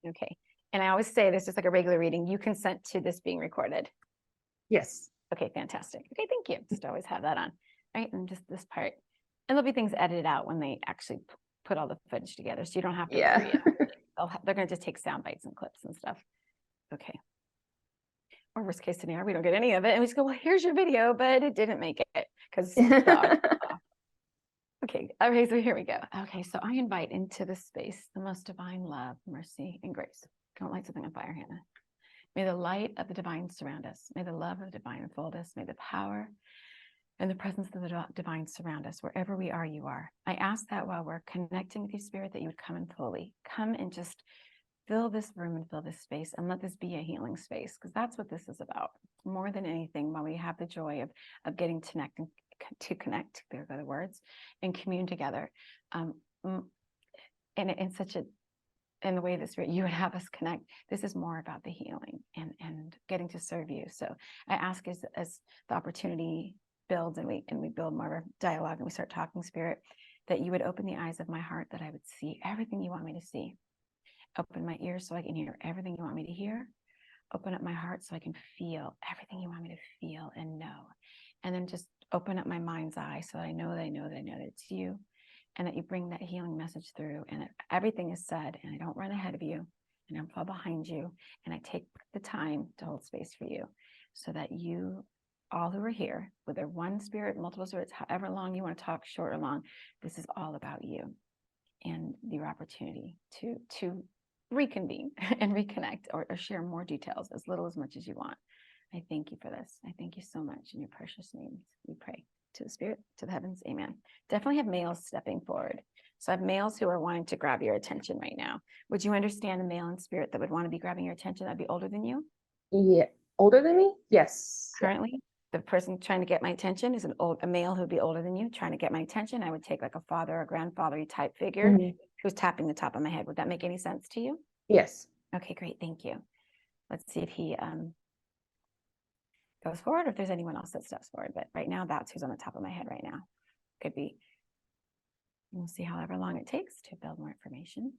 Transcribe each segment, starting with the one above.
Okay. And I always say this just like a regular reading. You consent to this being recorded. Yes. Okay, fantastic. Okay, thank you. Just always have that on. All right, and just this part. And there'll be things edited out when they actually put all the footage together. So you don't have to worry. They're going to just take sound bites and clips and stuff. Okay. Or worst case scenario, we don't get any of it. And we just go, well, here's your video, but it didn't make it because Okay, so here we go. Okay, so I invite into this space the most divine love, mercy, and grace. Don't light something on fire, Hannah. May the light of the divine surround us. May the love of the divine enfold us. May the power and the presence of the divine surround us. Wherever we are, you are. I ask that while we're connecting with you, Spirit, that you would come in fully. Come and just fill this room and fill this space and let this be a healing space, because that's what this is about. More than anything, while we have the joy of getting to connect, there go the words, and commune together. And in such a in the way that Spirit, you would have us connect. This is more about the healing and getting to serve you. So I ask as the opportunity builds and we build more dialogue and we start talking, Spirit, that you would open the eyes of my heart, that I would see everything you want me to see. Open my ears so I can hear everything you want me to hear. Open up my heart so I can feel everything you want me to feel and know. And then just open up my mind's eye so that I know that it's you. And that you bring that healing message through, and everything is said, and I don't run ahead of you, and I don't fall behind you, and I take the time to hold space for you, so that you, all who are here, whether one spirit, multiple spirits, however long you want to talk, short or long, this is all about you and your opportunity to reconvene and reconnect or share more details, as little as much as you want. I thank you for this. I thank you so much. In your precious names, we pray. To the Spirit, to the heavens, amen. Definitely have males stepping forward. So I have males who are wanting to grab your attention right now. Would you understand a male in spirit that would want to be grabbing your attention that'd be older than you? Yeah. Older than me? Yes. Currently, the person trying to get my attention is a male who'd be older than you, trying to get my attention. I would take like a father or grandfather type figure who's tapping the top of my head. Would that make any sense to you? Yes. Okay, great. Thank you. Let's see if he goes forward, or if there's anyone else that steps forward. But right now, that's who's on the top of my head right now. Could be. We'll see however long it takes to build more information.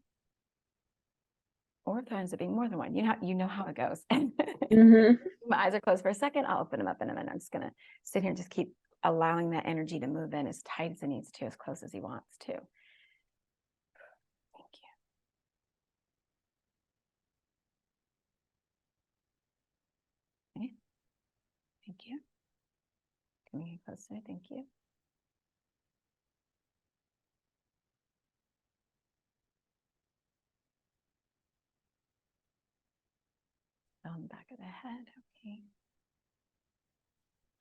Or if there ends up being more than one. You know how it goes. My eyes are closed for a second. I'll open them up in a minute. I'm just going to sit here and just keep allowing that energy to move in as tight as it needs to, as close as he wants to. Thank you. Okay. Thank you. Coming in closer. Thank you. On the back of the head. Okay.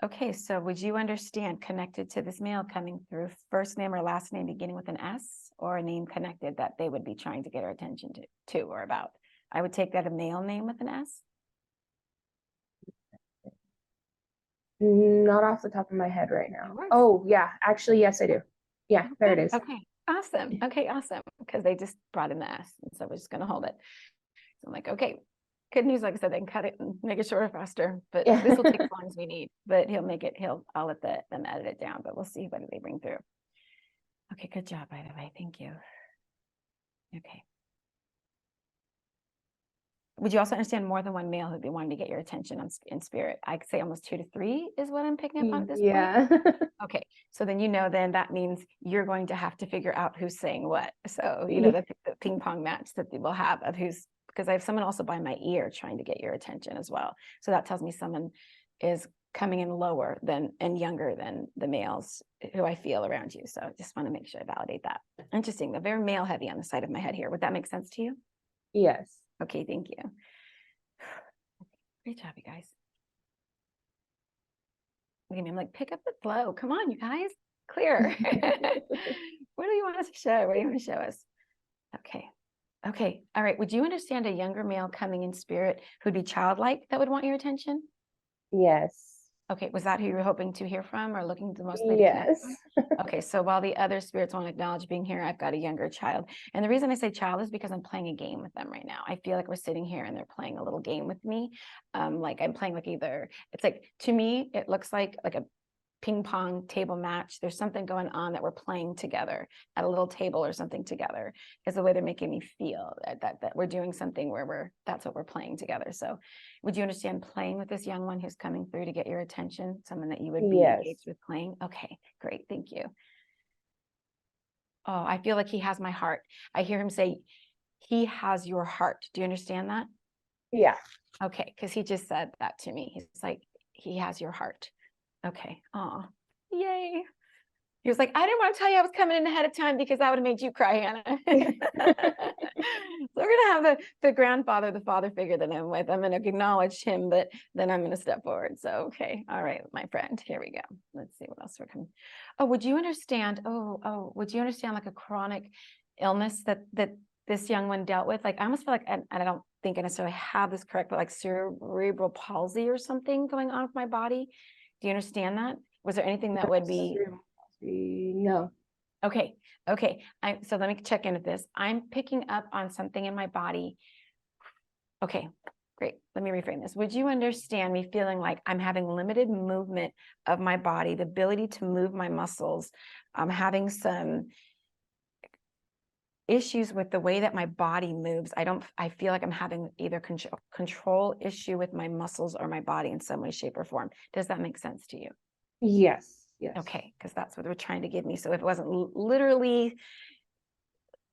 Okay, so would you understand, connected to this male coming through, first name or last name beginning with an S, or a name connected that they would be trying to get our attention to or about? I would take that a male name with an S. Not off the top of my head right now. Oh, yeah. Actually, yes, I do. Yeah, there it is. Okay, awesome. Okay, awesome. Because they just brought in the S, and so we're just going to hold it. So I'm like, okay, good news. Like I said, they can cut it and make it shorter, faster, but this will take as long as we need. But I'll let them edit it down, but we'll see what they bring through. Okay, good job, by the way. Thank you. Okay. Would you also understand more than one male who'd be wanting to get your attention in spirit? I could say almost 2 to 3 is what I'm picking up on at this point. Okay, so then that means you're going to have to figure out who's saying what. So the ping pong match that we'll have of who's, because I have someone also by my ear trying to get your attention as well. So that tells me someone is coming in lower than and younger than the males who I feel around you. So I just want to make sure I validate that. Interesting. They're very male heavy on the side of my head here. Would that make sense to you? Yes. Okay, thank you. Great job, you guys. Look at me, I'm like, pick up the flow. Come on, you guys. Clear. What do you want us to show? What do you want to show us? Okay. Okay. All right. Would you understand a younger male coming in spirit who'd be childlike that would want your attention? Yes. Okay. Was that who you were hoping to hear from or looking the most? Yes. Okay. So while the other spirits won't acknowledge being here, I've got a younger child. And the reason I say child is because I'm playing a game with them right now. I feel like we're sitting here and they're playing a little game with me. Like I'm playing like it's like, to me, it looks like a ping pong table match. There's something going on that we're playing together at a little table or something together, is the way they're making me feel that we're doing something where that's what we're playing together. So would you understand playing with this young one who's coming through to get your attention, someone that you would be engaged with playing? Okay, great. Thank you. Oh, I feel like he has my heart. I hear him say, he has your heart. Do you understand that? Yeah. Okay, because he just said that to me. He's like, he has your heart. Okay. Oh, yay. He was like, I didn't want to tell you I was coming in ahead of time because that would have made you cry, Hannah. So we're going to have the grandfather, the father figure that I'm with. I'm going to acknowledge him, but then I'm going to step forward. So, okay. All right, my friend, here we go. Let's see what else we're coming. Oh, would you understand? Would you understand like a chronic illness that this young one dealt with? Like, I almost feel like, and I don't think I necessarily have this correct, but like cerebral palsy or something going on with my body. Do you understand that? Was there anything that would be? No. Okay. So let me check in with this. I'm picking up on something in my body. Okay, great. Let me reframe this. Would you understand me feeling like I'm having limited movement of my body, the ability to move my muscles? I'm having some issues with the way that my body moves. I feel like I'm having either control issue with my muscles or my body in some way, shape, or form. Does that make sense to you? Yes. Okay, because that's what they're trying to give me. So if it wasn't literally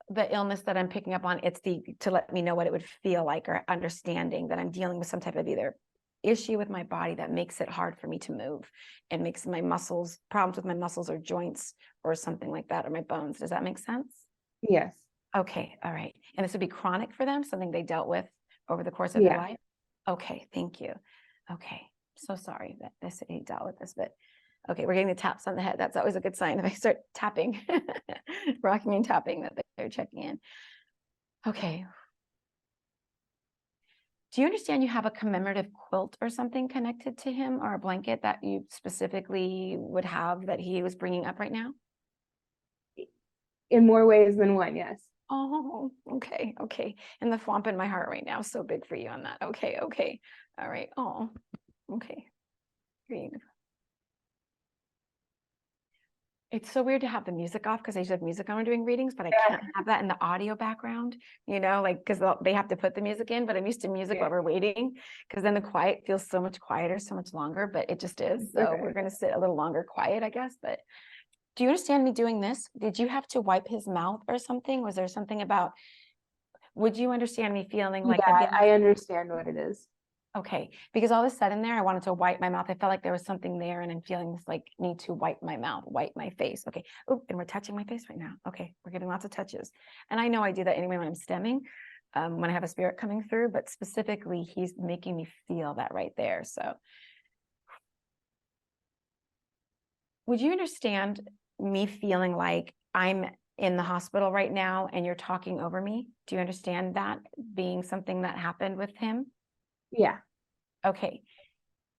the illness that I'm picking up on, it's to let me know what it would feel like, or understanding that I'm dealing with some type of either issue with my body that makes it hard for me to move and makes my muscles, problems with my muscles or joints or something like that, or my bones. Does that make sense? Yes. Okay, all right. And this would be chronic for them, something they dealt with over the course of their life? Okay, thank you. Okay, so sorry that he dealt with this, but okay, we're getting the taps on the head. That's always a good sign if I start tapping, rocking and tapping, that they're checking in. Okay. Do you understand you have a commemorative quilt or something connected to him, or a blanket that you specifically would have that he was bringing up right now? In more ways than one, yes. Oh, okay. And the thwomp in my heart right now is so big for you on that. Okay. All right. Oh, okay. Great. It's so weird to have the music off because I usually have music on when doing readings, but I can't have that in the audio background, like, because they have to put the music in, but I'm used to music while we're waiting, because then the quiet feels so much quieter, so much longer, but it just is. So we're going to sit a little longer quiet, I guess. But do you understand me doing this? Did you have to wipe his mouth or something? Was there something about, would you understand me feeling like I understand what it is. Okay, because all of a sudden there, I wanted to wipe my mouth. I felt like there was something there, and I'm feeling this like need to wipe my mouth, wipe my face. Okay. Oh, and we're touching my face right now. Okay, we're getting lots of touches. And I know I do that anyway when I'm stemming, when I have a spirit coming through, but specifically he's making me feel that right there. So would you understand me feeling like I'm in the hospital right now and you're talking over me? Do you understand that being something that happened with him? Yeah. Okay.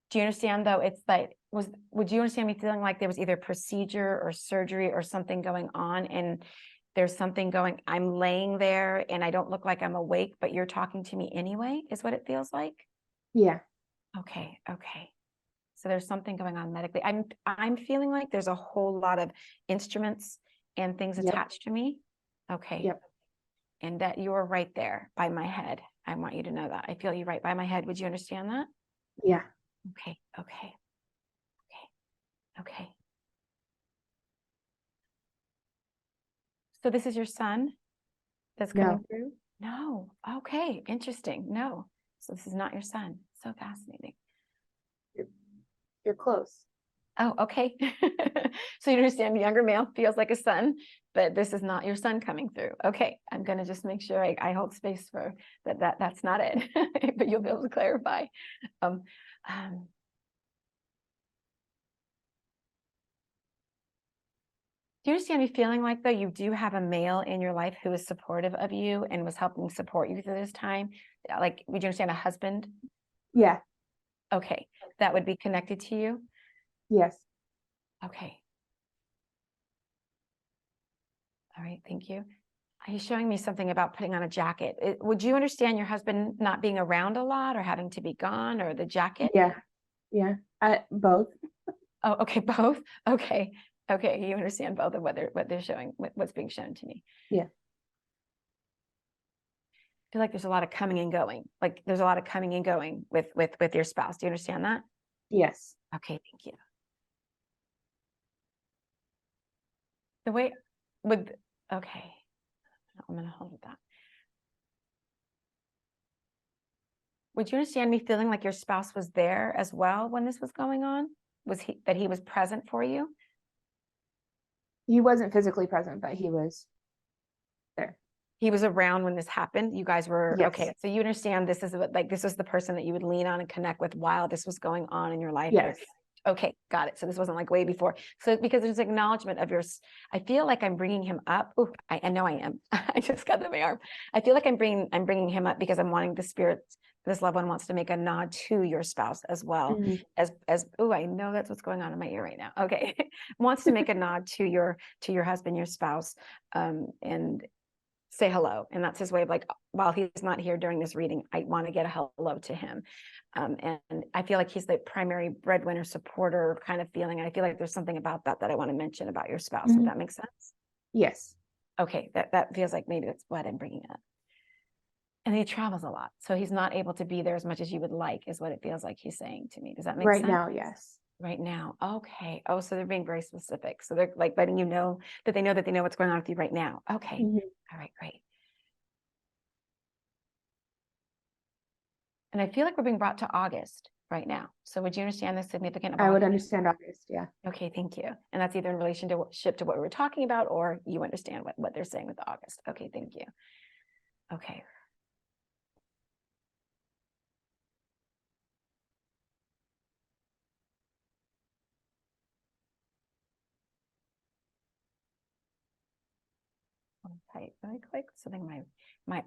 Do you understand though? It's like, would you understand me feeling like there was either procedure or surgery or something going on, and there's something going, I'm laying there and I don't look like I'm awake, but you're talking to me anyway, is what it feels like? Yeah. Okay. So there's something going on medically. I'm feeling like there's a whole lot of instruments and things attached to me. Okay. Yep. And that you're right there by my head. I want you to know that. I feel you right by my head. Would you understand that? Yeah. Okay. So this is your son that's coming through? No. Okay. Interesting. No. So this is not your son. So fascinating. You're close. Oh, okay. So you understand the younger male feels like a son, but this is not your son coming through. Okay. I'm going to just make sure I hold space for that's not it, but you'll be able to clarify. Do you understand me feeling like, though, you do have a male in your life who is supportive of you and was helping support you through this time? Like, would you understand a husband? Yeah. Okay. That would be connected to you? Yes. Okay. All right. Thank you. He's showing me something about putting on a jacket. Would you understand your husband not being around a lot or having to be gone, or the jacket? Yeah. Both. Oh, okay, both. Okay. Okay. You understand both of what they're showing, what's being shown to me. Yeah. I feel like there's a lot of coming and going. Like there's a lot of coming and going with your spouse. Do you understand that? Yes. Okay, thank you. The way with, okay, I'm going to hold with that. Would you understand me feeling like your spouse was there as well when this was going on? Was he was present for you? He wasn't physically present, but he was there. He was around when this happened. You guys were, Yes. okay. So you understand this is like, this was the person that you would lean on and connect with while this was going on in your life. Yes. Okay, got it. So this wasn't like way before. So because there's acknowledgement of yours, I feel like I'm bringing him up. Oh, I know I am. I just got the arm. I feel like I'm bringing him up because I'm wanting the spirit. This loved one wants to make a nod to your spouse as well as oh, I know that's what's going on in my ear right now. Okay, wants to make a nod to your husband, your spouse, and say hello. And that's his way of like, while he's not here during this reading, I want to get a hello to him. And I feel like he's the primary breadwinner supporter kind of feeling. And I feel like there's something about that I want to mention about your spouse. Would that make sense? Yes. Okay, that feels like maybe that's what I'm bringing up. And he travels a lot, so he's not able to be there as much as you would like, is what it feels like he's saying to me. Does that make sense? Right now, yes. Right now. Okay. Oh, so they're being very specific. So they're like letting you know that they know what's going on with you right now. Okay. All right, great. And I feel like we're being brought to August right now. So would you understand the significance of I would August? understand August, yeah. Okay, thank you. And that's either in relation to what we were talking about, or you understand what they're saying with August. Okay, thank you. Okay. Tight, really quick. Something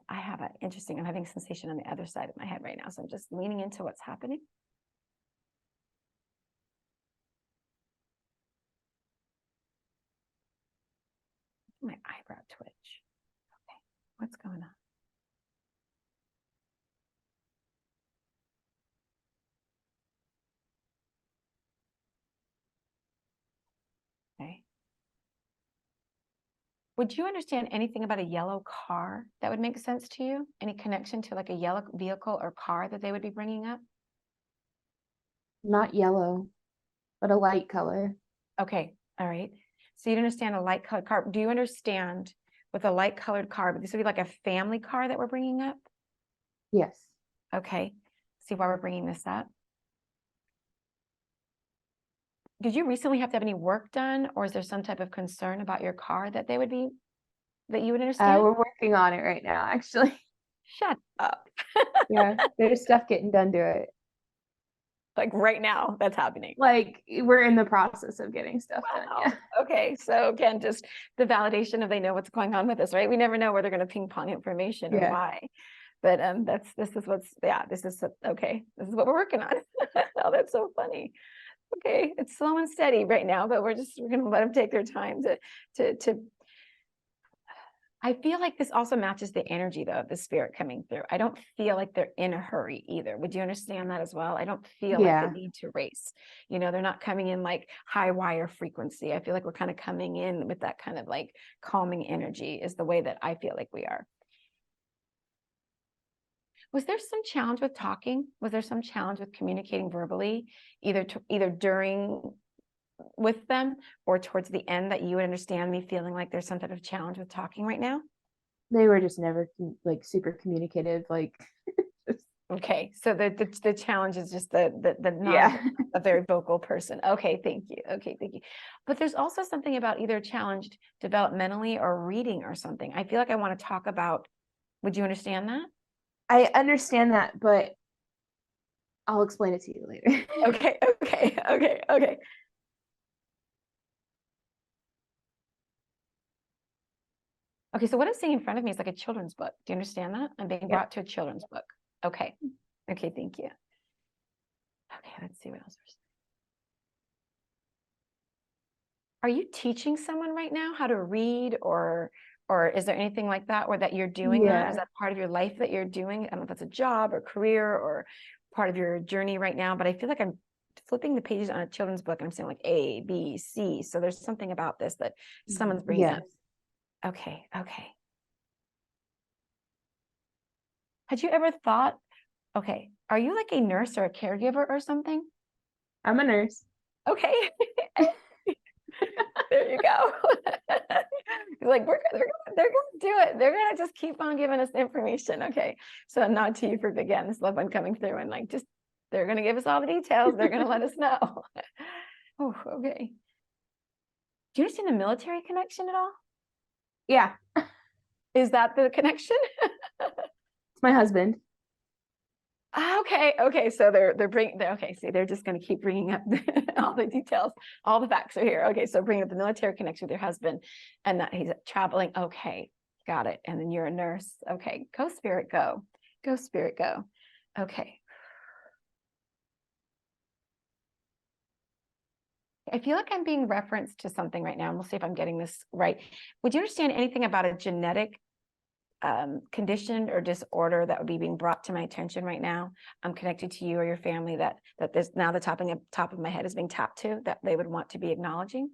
I have an interesting, I'm having sensation on the other side of my head right now. So I'm just leaning into what's happening. My eyebrow twitch. Okay, what's going on? Okay. Would you understand anything about a yellow car that would make sense to you? Any connection to like a yellow vehicle or car that they would be bringing up? Not yellow, but a light color. Okay, all right. So you'd understand a light colored car. Do you understand with a light colored car, but this would be like a family car that we're bringing up? Yes. Okay, see why we're bringing this up. Did you recently have to have any work done, or is there some type of concern about your car that you would understand? We're working on it right now, actually. Shut up. Yeah, there's stuff getting done to it. Like right now, that's happening. Like we're in the process of getting stuff done. Yeah. Okay, so again, just the validation of they know what's going on with us, right? We never know where they're going to ping pong information or why. But this is okay. This is what we're working on. Oh, that's so funny. Okay, it's slow and steady right now, but we're gonna let them take their time to I feel like this also matches the energy though of the spirit coming through. I don't feel like they're in a hurry either. Would you understand that as well? I don't feel like the need to race. You know, they're not coming in like high wire frequency. I feel like we're kind of coming in with that kind of like calming energy is the way that I feel like we are. Was there some challenge with talking? Was there some challenge with communicating verbally, either during with them or towards the end that you would understand me feeling like there's some type of challenge with talking right now? They were just never like super communicative, like okay, so the challenge is just the not a very vocal person. Okay, thank you. Okay, thank you. But there's also something about either challenged developmentally or reading or something. I feel like I want to talk about, would you understand that? I understand that, but I'll explain it to you later. Okay. Okay, so what I'm seeing in front of me is like a children's book. Do you understand that? I'm being brought to a children's book. Okay. Okay, thank you. Okay, let's see what else we're seeing. Are you teaching someone right now how to read, or is there anything like that, or that you're doing that? Is that part of your life that you're doing? I don't know if that's a job or career or part of your journey right now, but I feel like I'm flipping the pages on a children's book and I'm saying like A, B, C. So there's something about this that someone's bringing up. Okay. Okay. Had you ever thought, okay, are you like a nurse or a caregiver or something? I'm a nurse. Okay. There you go. Like they're gonna do it. They're gonna just keep on giving us information. Okay. So a nod to you for again, this loved one coming through and like just they're gonna give us all the details. They're gonna let us know. Oh, okay. Do you understand the military connection at all? Yeah. Is that the connection? It's my husband. Okay. Okay. So they're okay. See, they're just going to keep bringing up all the details. All the facts are here. Okay. So bringing up the military connection with your husband and that he's traveling. Okay. Got it. And then you're a nurse. Okay. Go spirit, go. Go spirit, go. Okay. I feel like I'm being referenced to something right now. And we'll see if I'm getting this right. Would you understand anything about a genetic condition or disorder that would be being brought to my attention right now? I'm connected to you or your family that there's now the top of my head is being tapped to that they would want to be acknowledging.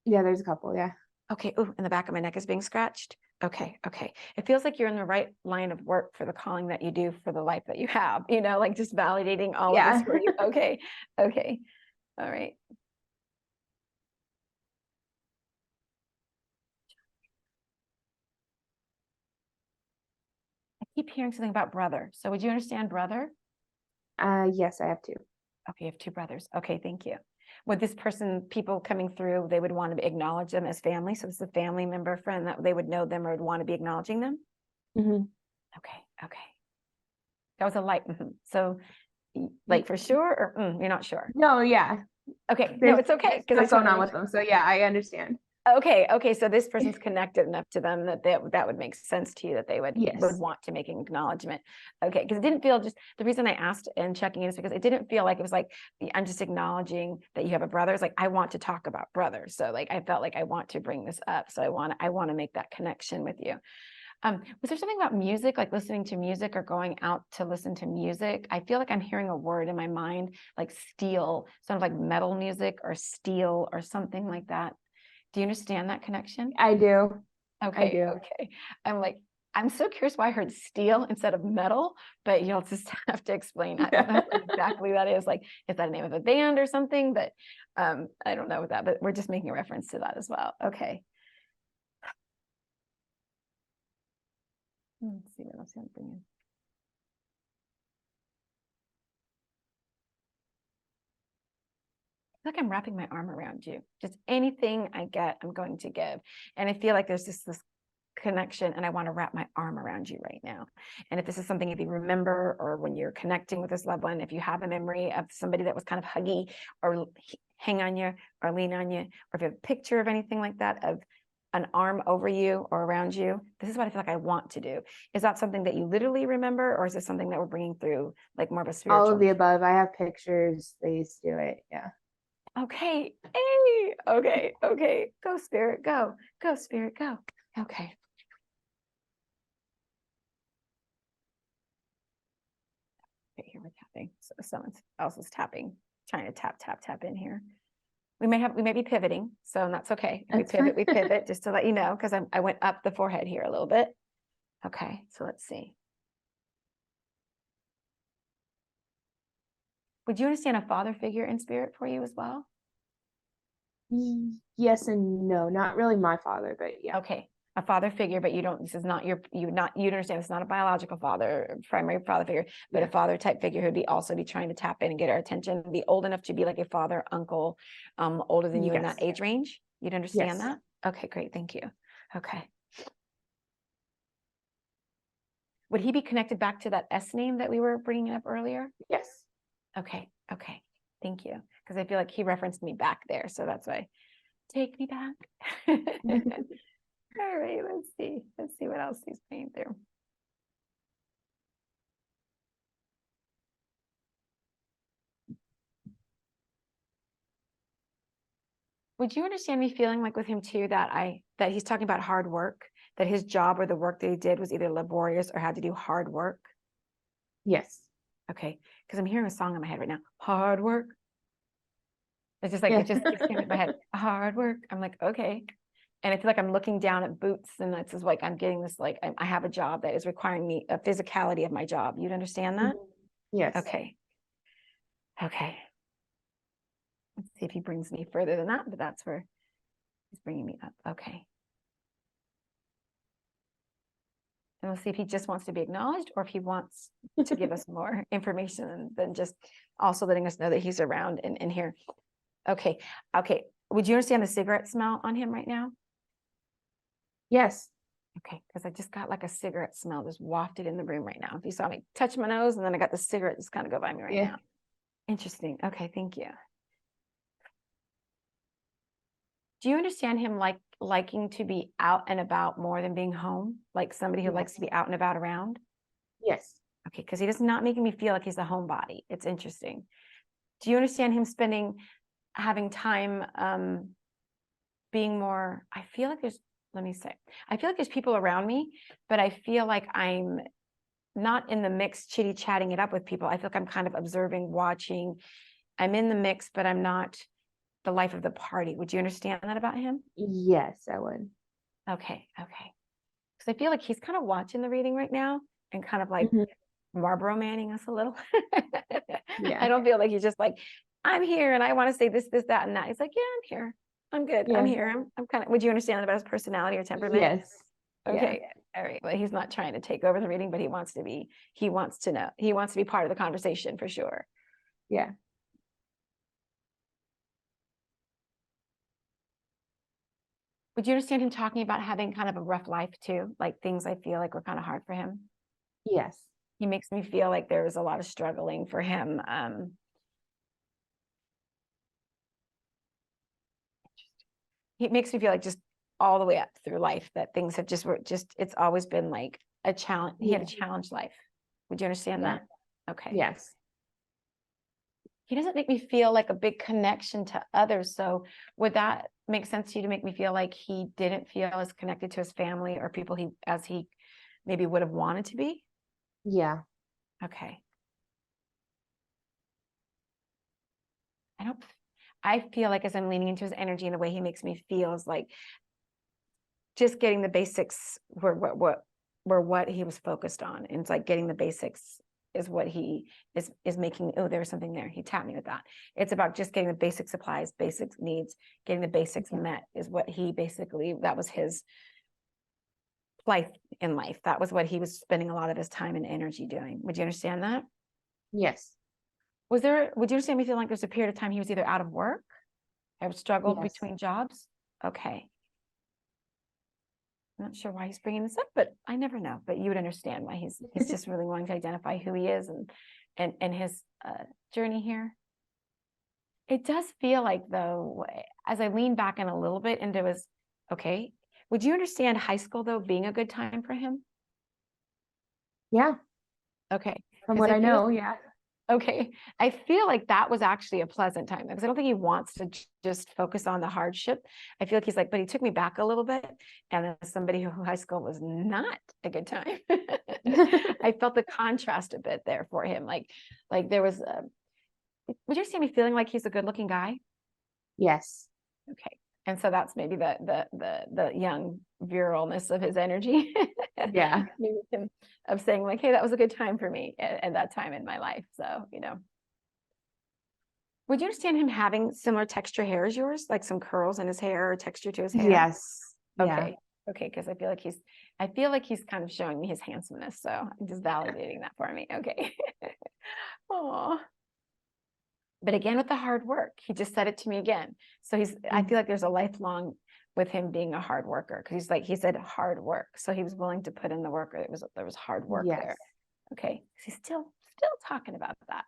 Yeah, there's a couple. Yeah. Okay. Oh, and the back of my neck is being scratched. Okay. Okay. It feels like you're in the right line of work for the calling that you do for the life that you have, you know, like just validating all of this for you. Okay. Okay. All right. Keep hearing something about brother. So would you understand brother? Yes, I have two. Okay, you have two brothers. Okay, thank you. Would this person, people coming through, they would want to acknowledge them as family? So it's a family member, friend that they would know them or would want to be acknowledging them? Mm-hmm. Okay, okay. That was a light. So like for sure or you're not sure? No, yeah. Okay, no, it's okay. Because going on with them. So yeah, I understand. Okay, okay. So this person's connected enough to them that that would make sense to you that they would want to make an acknowledgement. Okay, because it didn't feel just the reason I asked and checking in is because it didn't feel like it was like I'm just acknowledging that you have a brother. It's like I want to talk about brothers. So like I felt like I want to bring this up. So I want to make that connection with you. Was there something about music, like listening to music or going out to listen to music? I feel like I'm hearing a word in my mind, like steel, sort of like metal music or steel or something like that. Do you understand that connection? I do. Okay. I do. Okay. I'm so curious why I heard steel instead of metal, but you'll just have to explain. I don't know what exactly that is. Like, is that a name of a band or something? But I don't know what that, but we're just making a reference to that as well. Okay. Let's see what else I'm bringing. Like I'm wrapping my arm around you. Just anything I get, I'm going to give. And I feel like there's just this connection and I want to wrap my arm around you right now. And if this is something, if you remember, or when you're connecting with this loved one, if you have a memory of somebody that was kind of huggy or hang on you or lean on you, or if you have a picture of anything like that, of an arm over you or around you, this is what I feel like I want to do. Is that something that you literally remember, or is it something that we're bringing through like more of a spiritual? All of the above. I have pictures. They used to do it. Yeah. Okay. Hey. Okay. Okay. Go spirit, go. Go spirit, go. Okay. Okay, here we're tapping. So someone else is tapping, trying to tap in here. We may be pivoting, so that's okay. If we pivot just to let you know, because I went up the forehead here a little bit. Okay, so let's see. Would you understand a father figure in spirit for you as well? Yes and no, not really my father, but yeah. Okay, a father figure, but you don't. This is not you understand. It's not a biological father, primary father figure, but a father type figure who'd also be trying to tap in and get our attention. Be old enough to be like a father, uncle, older than you in that age range. You'd understand that. Okay, great, thank you. Okay. Would he be connected back to that S name that we were bringing up earlier? Yes. Okay. Okay. Thank you. Because I feel like he referenced me back there. So that's why. Take me back. All right. Let's see. Let's see what else he's playing through. Would you understand me feeling like with him too, that he's talking about hard work, that his job or the work that he did was either laborious or had to do hard work? Yes. Okay. Because I'm hearing a song in my head right now. Hard work. It's just like, Yeah. it just keeps coming in my head, hard work. I'm like, okay. And I feel like I'm looking down at boots, and that's just like, I'm getting this, like, I have a job that is requiring me a physicality of my job. You'd understand that? Yes. Okay. Okay. Let's see if he brings me further than that, but that's where he's bringing me up. Okay. And we'll see if he just wants to be acknowledged, or if he wants to give us more information than just also letting us know that he's around and here. Okay. Okay. Would you understand the cigarette smell on him right now? Yes. Okay. Because I just got like a cigarette smell just wafted in the room right now. If you saw me touch my nose, and then I got the cigarette just kind of go by me right now. Interesting. Okay. Thank you. Do you understand him liking to be out and about more than being home? Like somebody who likes to be out and about around? Yes. Okay, because he does not make me feel like he's a homebody. It's interesting. Do you understand him having time being more, I feel like I feel like there's people around me, but I feel like I'm not in the mix chitty chatting it up with people. I feel like I'm kind of observing, watching. I'm in the mix, but I'm not the life of the party. Would you understand that about him? Yes, I would. Okay. Because I feel like he's kind of watching the reading right now and kind of like Marlboro Manning us a little. Yeah. I don't feel like he's just like, I'm here and I want to say this, that, and that. He's like, yeah, I'm here. I'm good. Yeah. I'm here. I'm kind of, would you understand that about his personality or temperament? Yes. Okay. All right. But he's not trying to take over the reading, but he wants to know. He wants to be part of the conversation for sure. Yeah. Would you understand him talking about having kind of a rough life too? Like things I feel like were kind of hard for him. Yes. He makes me feel like there was a lot of struggling for him. He makes me feel like just all the way up through life that things have it's always been like a challenge. He had a challenge life. Would you understand that? Okay. Yes. He doesn't make me feel like a big connection to others. So would that make sense to you, to make me feel like he didn't feel as connected to his family or people as he maybe would have wanted to be? Yeah. Okay. I feel like as I'm leaning into his energy and the way he makes me feel is like just getting the basics were what he was focused on. And it's like getting the basics is what he is making. Oh, there was something there. He tapped me with that. It's about just getting the basic supplies, basic needs, getting the basics met is what he basically, that was his life in life. That was what he was spending a lot of his time and energy doing. Would you understand that? Yes. Would you understand me feeling like there's a period of time he was either out of work or struggled between jobs? Okay. I'm not sure why he's bringing this up, but I never know. But you would understand why he's just really wanting to identify who he is and his journey here. It does feel like, though, as I lean back in a little bit into his, okay, would you understand high school, though, being a good time for him? Yeah. Okay. From what I know, yeah. Okay. I feel like that was actually a pleasant time because I don't think he wants to just focus on the hardship. I feel like he's like, but he took me back a little bit. And as somebody who high school was not a good time, I felt the contrast a bit there for him. Like there was, would you see me feeling like he's a good looking guy? Yes. Okay. And so that's maybe the young viralness of his energy. Yeah. Maybe him of saying like, hey, that was a good time for me at that time in my life. So, would you understand him having similar texture hair as yours, like some curls in his hair or texture to his hair? Yes. Okay. Yeah. Okay. Because I feel like he's kind of showing me his handsomeness. So I'm just validating that for me. Okay. Oh. But again, with the hard work, he just said it to me again. So I feel like there's a lifelong with him being a hard worker, because he said hard work. So he was willing to put in the work. There was hard work there. Okay. He's still talking about that.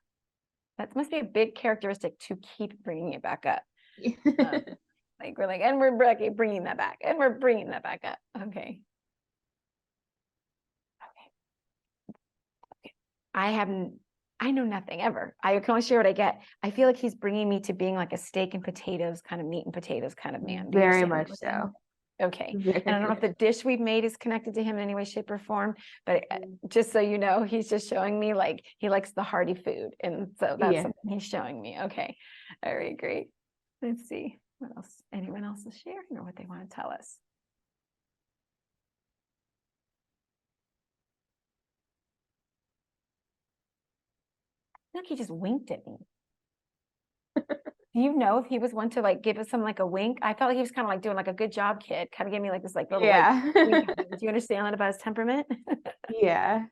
That must be a big characteristic to keep bringing it back up. We're like, and we're bringing that back, and we're bringing that back up. Okay. I know nothing ever. I can only share what I get. I feel like he's bringing me to being like a steak and potatoes kind of meat and potatoes kind of man. Very much so. Okay. And I don't know if the dish we've made is connected to him in any way, shape, or form, but just so you know, he's just showing me like he likes the hearty food. And so that's something he's showing me. Okay. All right, great. Let's see what else anyone else is sharing or what they want to tell us. I feel like he just winked at me. Do you know if he was one to like give us some like a wink? I felt like he was kind of like doing like a good job, kid. Kind of gave me like this like little Yeah. like wink. Do you understand that about his temperament? Yeah.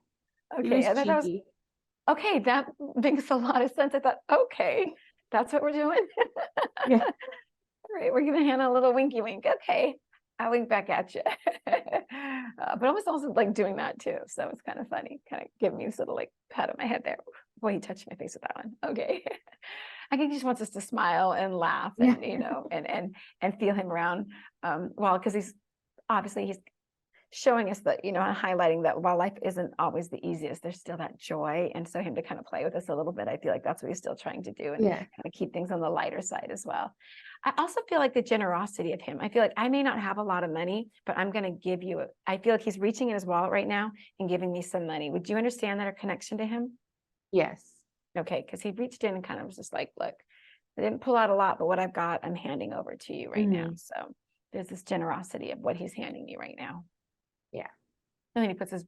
He Okay, was I thought that was cheeky. okay. That makes a lot of sense. I thought, okay, that's what we're doing. Yeah. All right, we're giving Hannah a little winky wink. Okay, I wink back at you. But I was also like doing that too, so it's kind of funny. Kind of giving me this little like pat on my head there. Boy, he touched my face with that one. Okay. I think he just wants us to smile and laugh and Yeah. you know and feel him around. Well, because he's showing us that, you know, highlighting that while life isn't always the easiest, there's still that joy. And so him to kind of play with us a little bit, I feel like that's what he's still trying to do and Yeah. kind of keep things on the lighter side as well. I also feel like the generosity of him. I feel like I may not have a lot of money, but I'm going to give you, I feel like he's reaching in his wallet right now and giving me some money. Would you understand that, our connection to him? Yes. Okay. Because he reached in and kind of was just like, look, I didn't pull out a lot, but what I've got, I'm handing over to you right now. So there's this generosity of what he's handing me right now. Yeah. And then he puts his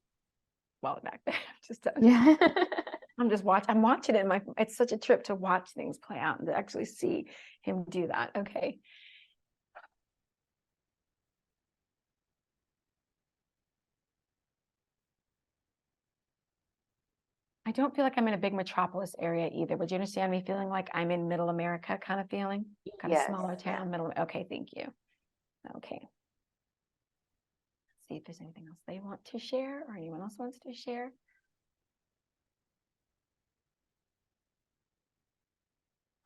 wallet back there. Yeah. I'm watching it. It's such a trip to watch things play out and to actually see him do that. Okay. I don't feel like I'm in a big metropolis area either. Would you understand me feeling like I'm in middle America kind of feeling? Kind of Yes. smaller town, middle. Okay, thank you. Okay. Let's see if there's anything else they want to share or anyone else wants to share.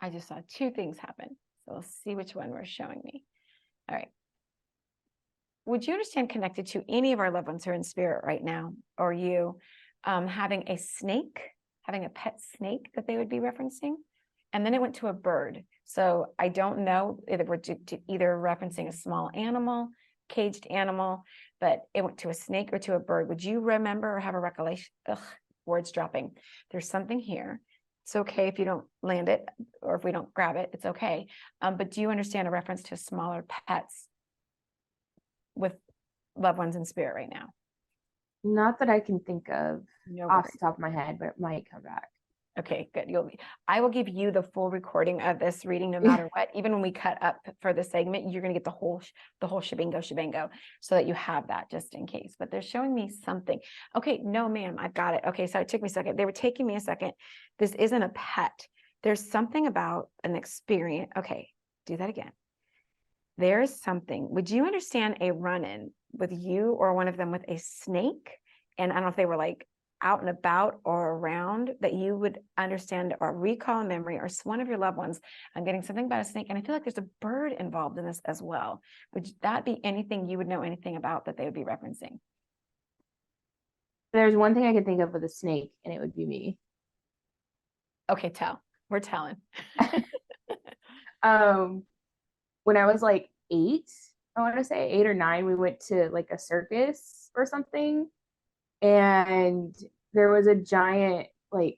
I just saw two things happen. So let's see which one we're showing me. All right. Would you understand connected to any of our loved ones who are in spirit right now, or you having a snake, having a pet snake that they would be referencing? And then it went to a bird. So I don't know if we're either referencing a small animal, caged animal, but it went to a snake or to a bird. Would you remember or have a recollection? Ugh, words dropping. There's something here. It's okay if you don't land it or if we don't grab it, it's okay. But do you understand a reference to smaller pets with loved ones in spirit right now? Not that I can think of No off worries. the top of my head, but it might come back. Okay, good. I will give you the full recording of this reading no matter what. Even when we cut up for the segment, you're going to get the whole shebango, so that you have that just in case. But they're showing me something. Okay, no, ma'am, I've got it. Okay, so it took me a second. They were taking me a second. This isn't a pet. There's something about an experience. Okay, do that again. There's something. Would you understand a run-in with you or one of them with a snake? And I don't know if they were like out and about or around, that you would understand or recall a memory, or one of your loved ones. I'm getting something about a snake, and I feel like there's a bird involved in this as well. Would that be anything you would know anything about that they would be referencing? There's one thing I can think of with a snake, and it would be me. Okay, we're telling. When I was like 8, I want to say 8 or 9, we went to like a circus or something, and there was a giant like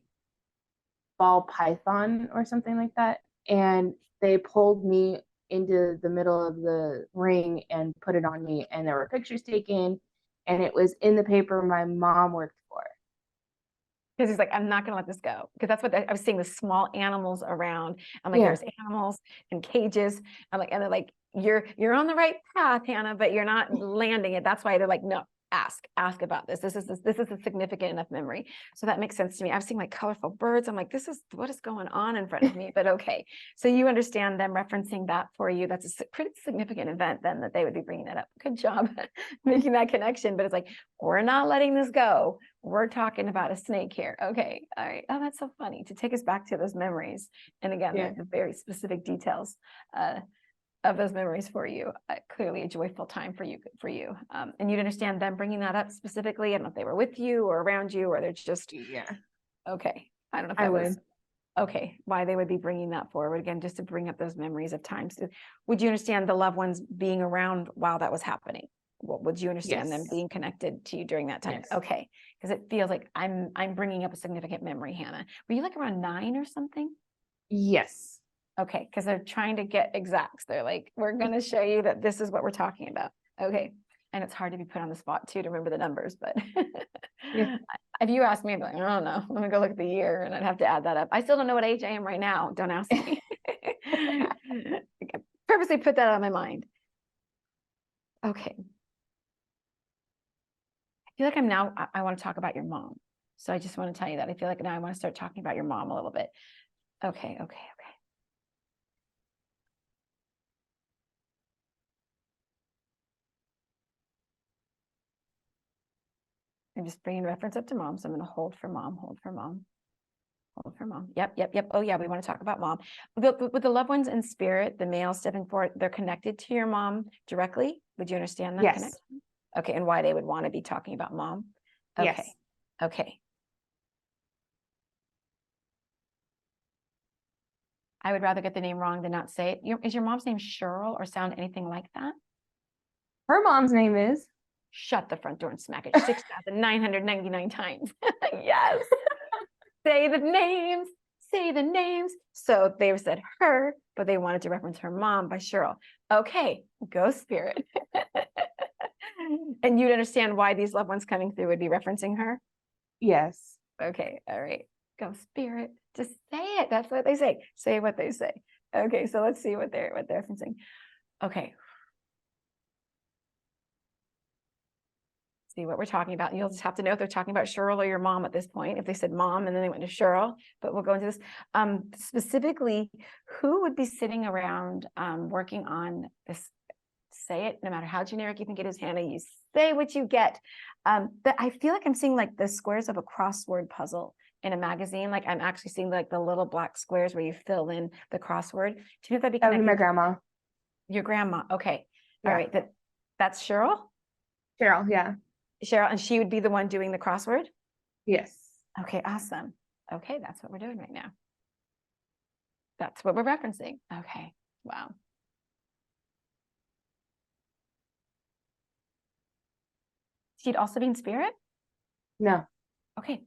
ball python or something like that, and they pulled me into the middle of the ring and put it on me, and there were pictures taken, and it was in the paper my mom worked for. Because he's like, I'm not going to let this go. Because that's what I was seeing, the small animals around. I'm like, Yeah. there's animals in cages. I'm like, and they're like, you're on the right path, Hannah, but you're not landing it. That's why they're like, no, ask about this. This is a significant enough memory. So that makes sense to me. I've seen like colorful birds. I'm like, this is what is going on in front of me, but okay. So you understand them referencing that for you. That's a pretty significant event then that they would be bringing that up. Good job making that connection. But it's like, we're not letting this go. We're talking about a snake here. Okay. All right. Oh, that's so funny to take us back to those memories. And again, Yeah. the very specific details of those memories for you. Clearly a joyful time for you. And you'd understand them bringing that up specifically. I don't know if they were with you or around you, or they're just, Yeah. okay. I don't know if I that would. was, okay, why they would be bringing that forward again, just to bring up those memories of times. Would you understand the loved ones being around while that was happening? What would you understand them Yes. being connected to you during that time? Yes. Okay. Because it feels like I'm bringing up a significant memory, Hannah. Were you like around 9 or something? Yes. Okay, because they're trying to get exacts. They're like, we're going to show you that this is what we're talking about. Okay. And it's hard to be put on the spot too, to remember the numbers, but Yeah. if you ask me, I'd be like, I don't know. Let me go look at the year and I'd have to add that up. I still don't know what age I am right now. Don't ask me. Purposely put that out of my mind. Okay. I feel like I want to talk about your mom. So I just want to tell you that I feel like now I want to start talking about your mom a little bit. Okay. I'm just bringing reference up to mom. So I'm going to hold for mom, hold for mom. Hold for mom. Yep. Oh yeah, we want to talk about mom. With the loved ones in spirit, the male stepping forward, they're connected to your mom directly. Would you understand that? Yes. Connection? Okay, and why they would want to be talking about mom? Okay. Yes. Okay. I would rather get the name wrong than not say it. Is your mom's name Cheryl or sound anything like that? Her mom's name is. Shut the front door and smack it 6,999 times. Yes. Say the names. Say the names. So they said her, but they wanted to reference her mom by Cheryl. Okay, go spirit. And you'd understand why these loved ones coming through would be referencing her? Yes. Okay, all right. Go spirit. Just say it. That's what they say. Say what they say. Okay, so let's see what they're referencing. Okay. See what we're talking about. You'll just have to know if they're talking about Cheryl or your mom at this point. If they said mom and then they went to Cheryl, but we'll go into this. Specifically, who would be sitting around working on this? Say it, no matter how generic you think it is, Hannah, you say what you get. But I feel like I'm seeing like the squares of a crossword puzzle in a magazine. Like I'm actually seeing like the little black squares where you fill in the crossword. Do you know if that'd be That would connected? be my grandma. Your grandma. Okay. Yeah. All right. That's Cheryl? Cheryl, yeah. Cheryl, and she would be the one doing the crossword? Yes. Okay, awesome. Okay, that's what we're doing right now. That's what we're referencing. Okay, wow. She'd also be in spirit? No. Okay,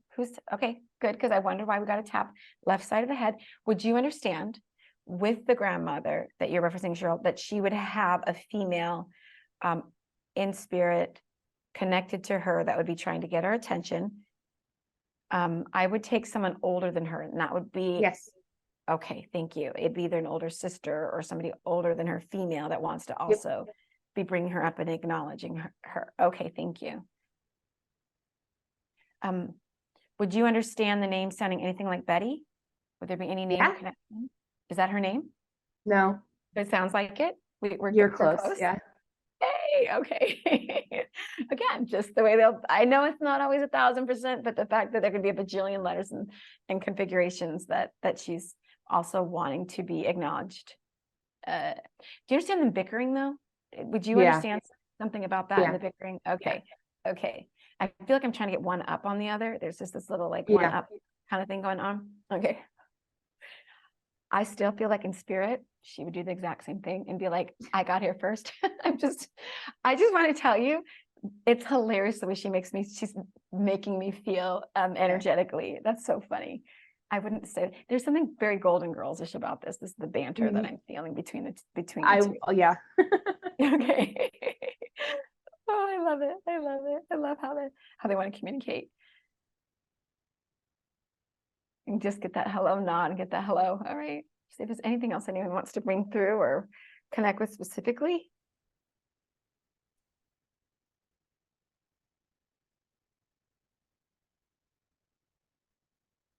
okay, good, because I wonder why we got to tap left side of the head. Would you understand with the grandmother that you're referencing, Cheryl, that she would have a female in spirit connected to her that would be trying to get her attention? I would take someone older than her, and that would be. Yes. Okay, thank you. It'd be either an older sister or somebody older than her, female, that wants to also be bringing her up and acknowledging her. Okay, thank you. Would you understand the name sounding anything like Betty? Would there be any name connection? Is that her name? No. It sounds like it. You're close. Yeah. Hey, okay. Again, just the way I know it's not always 1,000%, but the fact that there could be a bajillion letters and configurations that she's also wanting to be acknowledged. Do you understand them bickering though? Would you understand something about that in the bickering? Okay. Yeah. Okay. I feel like I'm trying to get one up on the other. There's just this little like one up kind of thing going on. Okay. I still feel like in spirit, she would do the exact same thing and be like, I got here first. I just want to tell you, it's hilarious the way she's making me feel energetically. That's so funny. I wouldn't say there's something very Golden Girls-ish about this. This is the banter that I'm feeling between the two. Yeah. Okay. Oh, I love it. I love it. I love how they want to communicate. And just get that hello nod and get that hello. All right. See if there's anything else anyone wants to bring through or connect with specifically.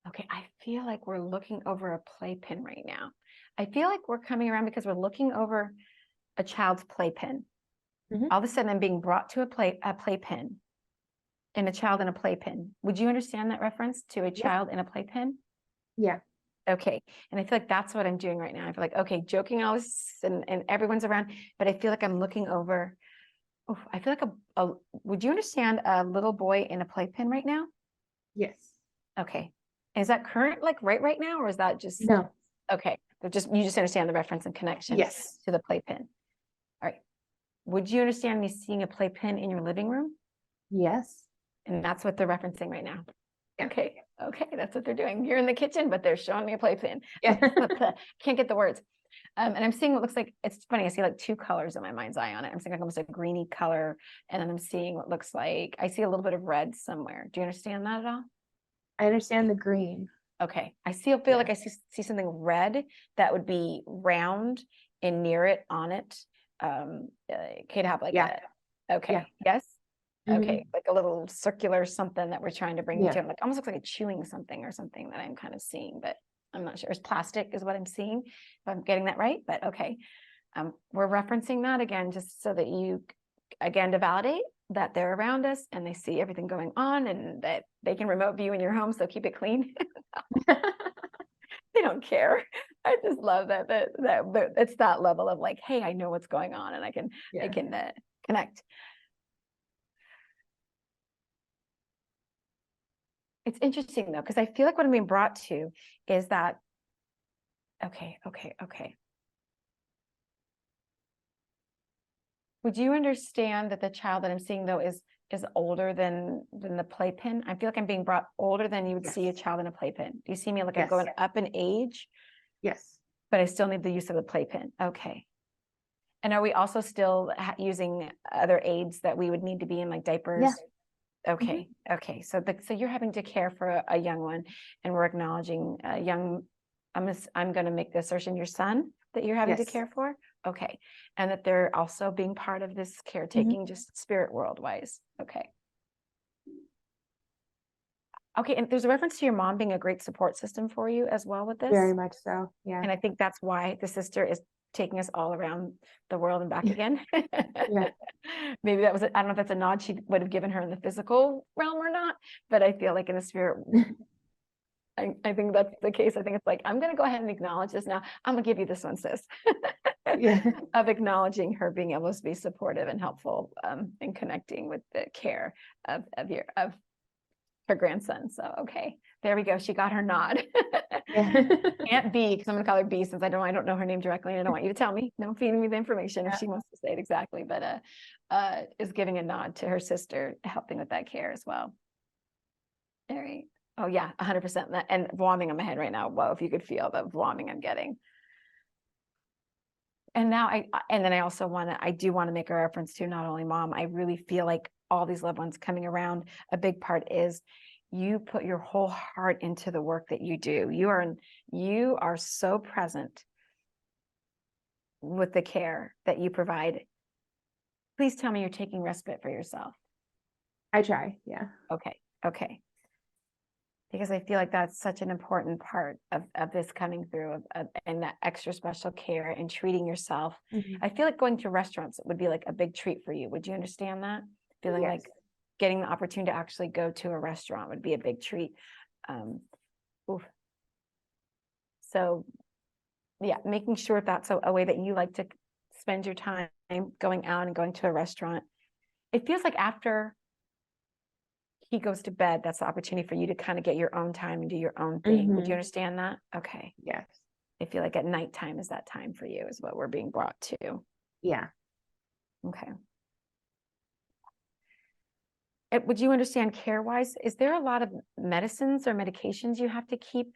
Okay, I feel like we're looking over a playpen right now. I feel like we're coming around because we're looking over a child's playpen. Mm-hmm. All of a sudden, I'm being brought to a playpen, and a child in a playpen. Would you understand that reference to a child in a playpen? Yeah. Okay, and I feel like that's what I'm doing right now. I feel like, okay, joking all this, and everyone's around, but I feel like I'm looking over. Oh, I feel like would you understand a little boy in a playpen right now? Yes. Okay. Is that current, like right now, or is that just no? Okay, you just understand the reference and connection to the playpen. All right. Would you understand me seeing a playpen in your living room? Yes. And that's what they're referencing right now. Okay. Okay, that's what they're doing. You're in the kitchen, but they're showing me a playpen. Yeah. Can't get the words. And I'm seeing what looks like, it's funny, I see like two colors in my mind's eye on it. I'm seeing like almost a greeny color, and then I'm seeing what looks like, I see a little bit of red somewhere. Do you understand that at all? I understand the green. Okay, I feel like I see something red that would be round, and near it, on it, could have like Yeah. okay, yes? Mhm. Okay, like a little circular something that we're trying to bring Yeah. to, like almost looks like a chewing something or something that I'm kind of seeing, but I'm not sure. It's plastic is what I'm seeing, if I'm getting that right, but okay. We're referencing that again, just so that you, again, to validate that they're around us and they see everything going on and that they can remote view in your home, so keep it clean. They don't care. I just love that it's that level of like, hey, I know what's going on and I can Yeah. connect. It's interesting though, because I feel like what I'm being brought to is that, okay. Would you understand that the child that I'm seeing though is older than the playpen? I feel like I'm being brought older than you would see a Yes. child in a playpen. Do you see me like I'm Yes. going up in age, Yes. but I still need the use of the playpen? Okay. And are we also still using other aids that we would need to be in, like diapers? Yeah. Okay. Okay. So you're having to care for a young one, and we're acknowledging a young, I'm going to make the assertion, your son that you're having to Yes. care for. Okay. And that they're also being part of this caretaking, just spirit world wise. Okay. Okay. And there's a reference to your mom being a great support system for you as well with this. Very much so. Yeah. And I think that's why the sister is taking us all around the world and back again. Yeah. Maybe that was, I don't know if that's a nod she would have given her in the physical realm or not, but I feel like in the spirit, I think that's the case. I think it's like, I'm going to go ahead and acknowledge this now. I'm going to give you this one, sis. Yeah. Of acknowledging her being able to be supportive and helpful, and connecting with the care of her grandson. So, okay, there we go. She got her nod. Yeah. Aunt B, because I'm going to call her B since I don't know her name directly, and I don't want you to tell me. No feeding me the information if she wants to say it exactly, but is giving a nod to her sister, helping with that care as well. All right. Oh yeah, 100%. And vomiting on my head right now. Whoa, if you could feel the vomiting I'm getting. And now I do want to make a reference to not only mom. I really feel like all these loved ones coming around, a big part is you put your whole heart into the work that you do. You are so present with the care that you provide. Please tell me you're taking respite for yourself. I try. Yeah. Okay. Because I feel like that's such an important part of this coming through and that extra special care and treating yourself. I feel like going to restaurants would be like a big treat for you. Would you understand that? Feeling Yes. like getting the opportunity to actually go to a restaurant would be a big treat. So yeah, making sure that's a way that you like to spend your time, going out and going to a restaurant. It feels like after he goes to bed, that's the opportunity for you to kind of get your own time and do your own thing. Would you understand that? Okay. Yes. I feel like at nighttime is that time for you, is what we're being brought to. Yeah. Okay. Would you understand care-wise? Is there a lot of medicines or medications you have to keep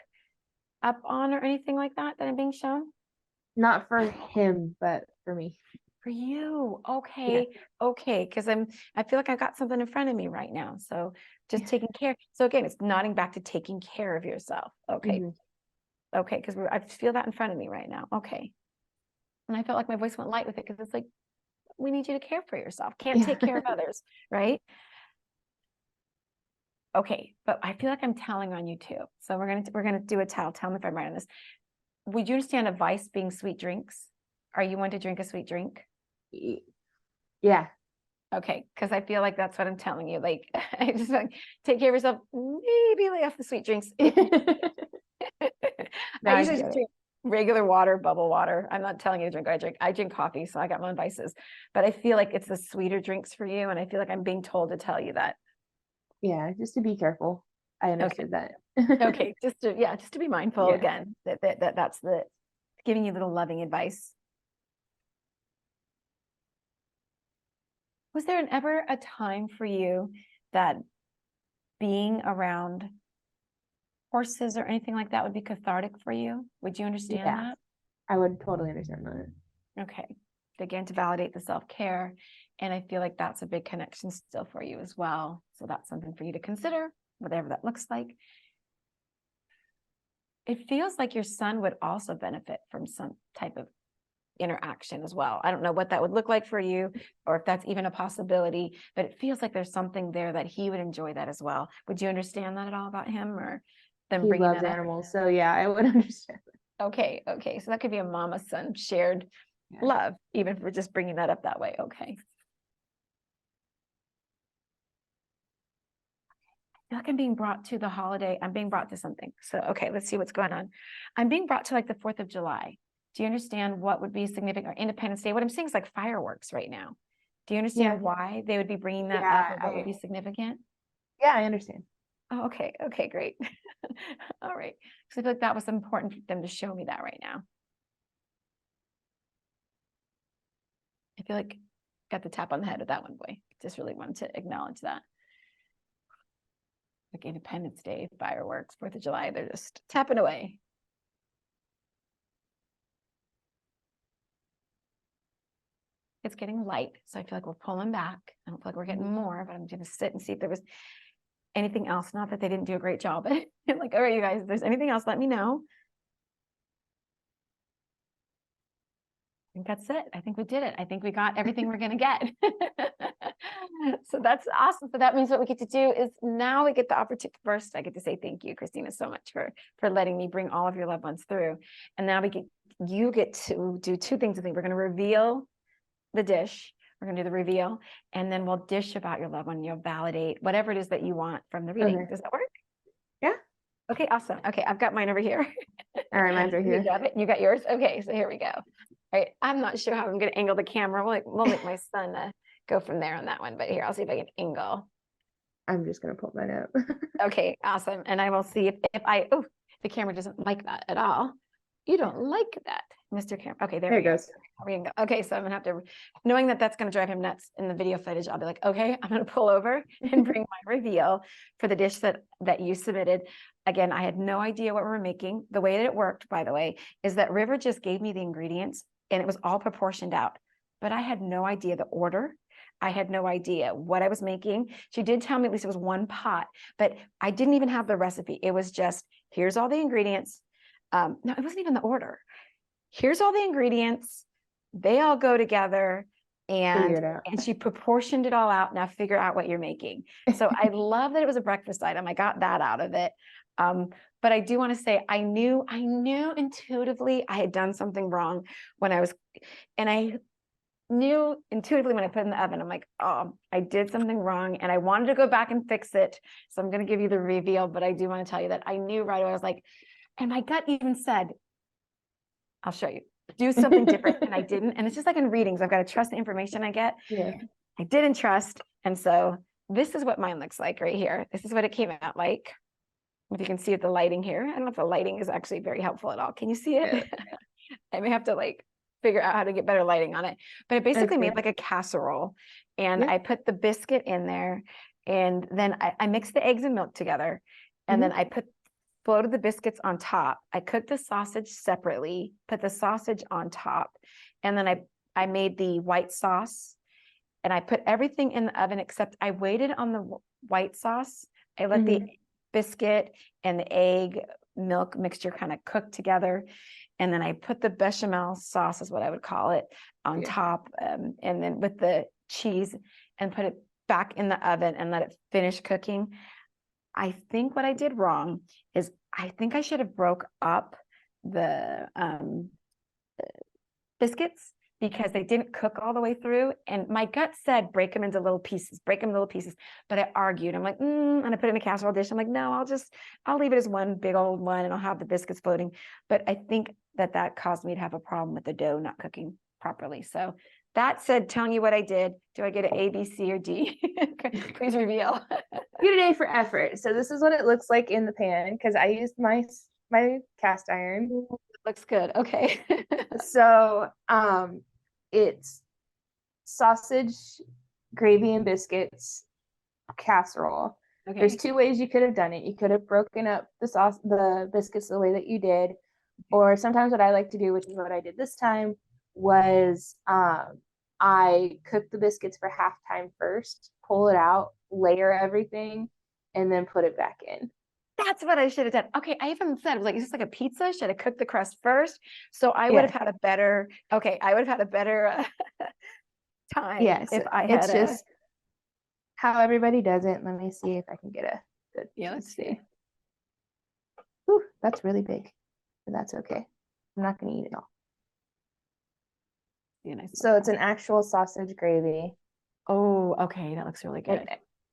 up on or anything like that I'm being shown? Not for him, but for me. For you. Okay. Yeah. Okay. Because I feel like I've got something in front of me right now. So just taking care. So again, it's nodding back to taking care of yourself. Okay. Okay. Because I feel that in front of me right now. Okay. And I felt like my voice went light with it, because it's like, we need you to care for yourself. Can't take care of others. Right. Okay. But I feel like I'm telling on you too. So we're going to do a tell. Tell me if I'm right on this. Would you understand a vice being sweet drinks? Are you one to drink a sweet drink? Yeah. Okay, because I feel like that's what I'm telling you. Like, I just like, take care of yourself. Maybe lay off the sweet drinks. I usually just drink regular water, bubble water. I'm not telling you to drink. I drink coffee, so I got my own vices. But I feel like it's the sweeter drinks for you, and I feel like I'm being told to tell you that. Yeah, just to be careful. I understood that. Okay, just to be mindful again. That's the giving you little loving advice. Was there ever a time for you that being around horses or anything like that would be cathartic for you? Would you understand Yeah. that? I would totally understand that. Okay. Again, to validate the self-care. And I feel like that's a big connection still for you as well. So that's something for you to consider, whatever that looks like. It feels like your son would also benefit from some type of interaction as well. I don't know what that would look like for you, or if that's even a possibility, but it feels like there's something there that he would enjoy that as well. Would you understand that at all about him, or them He bringing loves that up? animals, so yeah, I would understand. Okay, so that could be a mama son shared love, even for just bringing that up that way. Okay. I feel like I'm being brought to the holiday. I'm being brought to something. So, okay, let's see what's going on. I'm being brought to like the 4th of July. Do you understand what would be significant, or Independence Day? What I'm saying is like fireworks right now. Do you understand why they would be bringing that up, or what would be significant? Yeah, I understand. Oh, okay. Okay, great. All right. So I feel like that was important for them to show me that right now. I feel like got the tap on the head with that one, boy. Just really wanted to acknowledge that. Like Independence Day, fireworks, 4th of July, they're just tapping away. It's getting light, so I feel like we're pulling back. I don't feel like we're getting more, but I'm going to sit and see if there was anything else. Not that they didn't do a great job, but like, all right, you guys, if there's anything else, let me know. I think that's it. I think we did it. I think we got everything we're going to get. So that's awesome. So that means what we get to do is now we get the opportunity. First, I get to say thank you, Christina, so much for letting me bring all of your loved ones through. And now you get to do 2 things. I think we're going to reveal the dish. We're going to do the reveal, and then we'll dish about your loved one. You'll validate whatever it is that you want from the reading. Okay. Does that work? Yeah. Okay, awesome. Okay, I've got mine over here. All right, mine's right here. You got it. You got yours. Okay, so here we go. All right, I'm not sure how I'm going to angle the camera. We'll make my son go from there on that one, but here, I'll see if I can angle. I'm just going to pull mine up. Okay, awesome. And I will see if the camera doesn't like that at all. You don't like that, Mr. Camera. Okay, there it goes. We can go. Okay, so I'm gonna have to, knowing that that's gonna drive him nuts in the video footage, I'll be like, okay, I'm gonna pull over and bring my reveal for the dish that you submitted. Again, I had no idea what we were making. The way that it worked, by the way, is that River just gave me the ingredients and it was all proportioned out, but I had no idea the order. I had no idea what I was making. She did tell me at least it was 1 pot, but I didn't even have the recipe. It was just, here's all the ingredients. No, it wasn't even the order. Here's all the ingredients. They all go together, and she proportioned it all out. Now figure out what you're making. So I love that it was a breakfast item. I got that out of it. But I do want to say, I knew intuitively I had done something wrong when I knew intuitively when I put it in the oven. I'm like, oh, I did something wrong, and I wanted to go back and fix it. So I'm going to give you the reveal, but I do want to tell you that I knew right away. I was like, and my gut even said, I'll show you, do something different. And I didn't. And it's just like in readings, I've got to trust the information I get. Yeah. I didn't trust. And so this is what mine looks like right here. This is what it came out like. If you can see the lighting here. I don't know if the lighting is actually very helpful at all. Can you see it? Yeah. I may have to like figure out how to get better lighting on it. But it basically made like a casserole. And I put the biscuit in there. And then I mixed the eggs and milk together. And then I floated the biscuits on top. I cooked the sausage separately, put the sausage on top, and then I made the white sauce, and I put everything in the oven except I waited on the white sauce. I let the biscuit and the egg milk mixture kind of cook together, and then I put the bechamel sauce, is what I would call it, on top, and then with the cheese, and put it back in the oven and let it finish cooking. I think what I did wrong is I think I should have broke up the biscuits, because they didn't cook all the way through. And my gut said, break them into little pieces, But I argued. I'm like, and I put it in a casserole dish. I'm like, no, I'll leave it as one big old one, and I'll have the biscuits floating. But I think that caused me to have a problem with the dough not cooking properly. So that said, telling you what I did. Do I get an A, B, C, or D? Please reveal. You get an A for effort. So this is what it looks like in the pan, because I used my cast iron. It looks good. Okay. So it's sausage, gravy and biscuits, casserole. There's Okay. two ways you could have done it. You could have broken up the biscuits the way that you did, or sometimes what I like to do, which is what I did this time, was I cook the biscuits for halftime first, pull it out, layer everything, and then put it back in. That's what I should have done. Okay, I even said, I was like, is this like a pizza? Should I cook the crust first? So I would have had a better, I would have had a better time Yes, if I it's had just how everybody does it. Let me see if I can get a good yeah, let's piece see. here. Ooh, that's really big, but that's okay. I'm not going to eat it all. Yeah, nice. So it's an actual sausage gravy. Oh, okay, that looks really good.